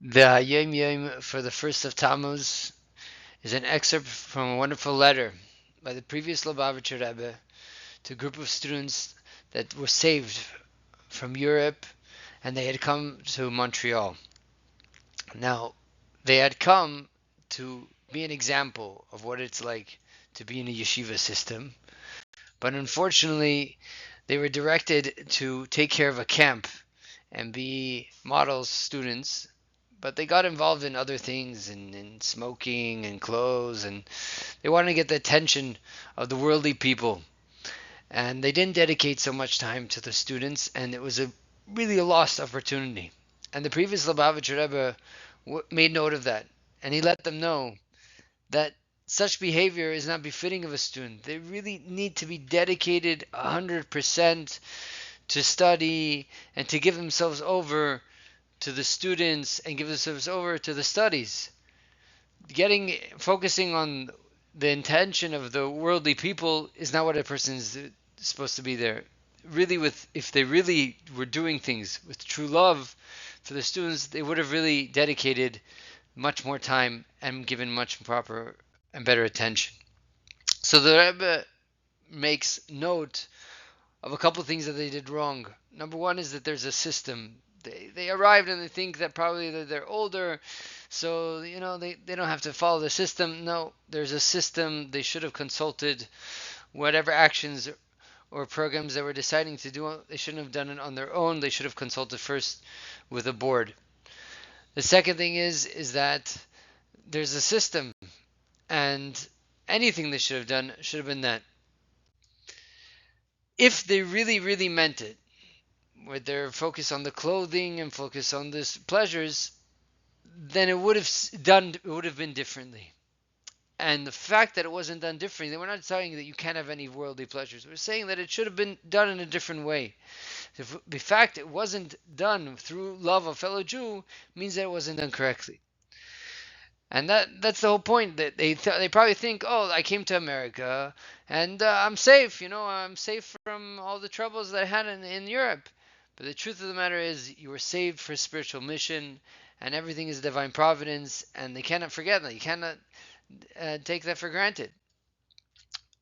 The Hayom Yom for the first of Tamuz is an excerpt from a wonderful letter by the previous Lubavitcher Rebbe to a group of students that were saved from Europe, and they had come to Montreal. Now, they had come to be an example of what it's like to be in a yeshiva system, but unfortunately, they were directed to take care of a camp and be model students, but they got involved in other things, in smoking and clothes, and they wanted to get the attention of the worldly people. And they didn't dedicate so much time to the students, and it was really a lost opportunity. And the previous Lubavitcher Rebbe made note of that, and he let them know that such behavior is not befitting of a student. They really need to be dedicated 100% to study and to give themselves over to the students and give themselves over to the studies. Focusing on the intention of the worldly people is not what a person is supposed to be there. Really, if they really were doing things with true love for the students, they would have really dedicated much more time and given much proper and better attention. So the Rebbe makes note of a couple of things that they did wrong. Number one is that there's a system. They arrived and they think that probably they're older, so they don't have to follow the system. No, there's a system. They should have consulted whatever actions or programs they were deciding to do. They shouldn't have done it on their own. They should have consulted first with a board. The second thing is that there's a system, and anything they should have done should have been that. If they really, really meant it, with their focus on the clothing and focus on this pleasures, then it would have been differently. And the fact that it wasn't done differently, we're not saying that you can't have any worldly pleasures. We're saying that it should have been done in a different way. The fact it wasn't done through love of fellow Jew means that it wasn't done correctly. And that's the whole point. That they probably think, oh, I came to America and I'm safe. I'm safe from all the troubles that I had in Europe. But the truth of the matter is, you were saved for a spiritual mission, and everything is divine providence, and they cannot forget that. You cannot take that for granted.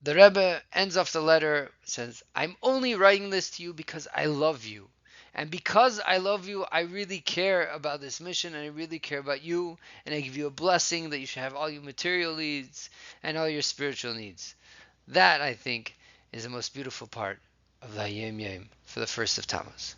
The Rebbe ends off the letter, says, I'm only writing this to you because I love you. And because I love you, I really care about this mission, and I really care about you, and I give you a blessing that you should have all your material needs and all your spiritual needs. That, I think, is the most beautiful part of the Hayom Yom for the first of Tammuz.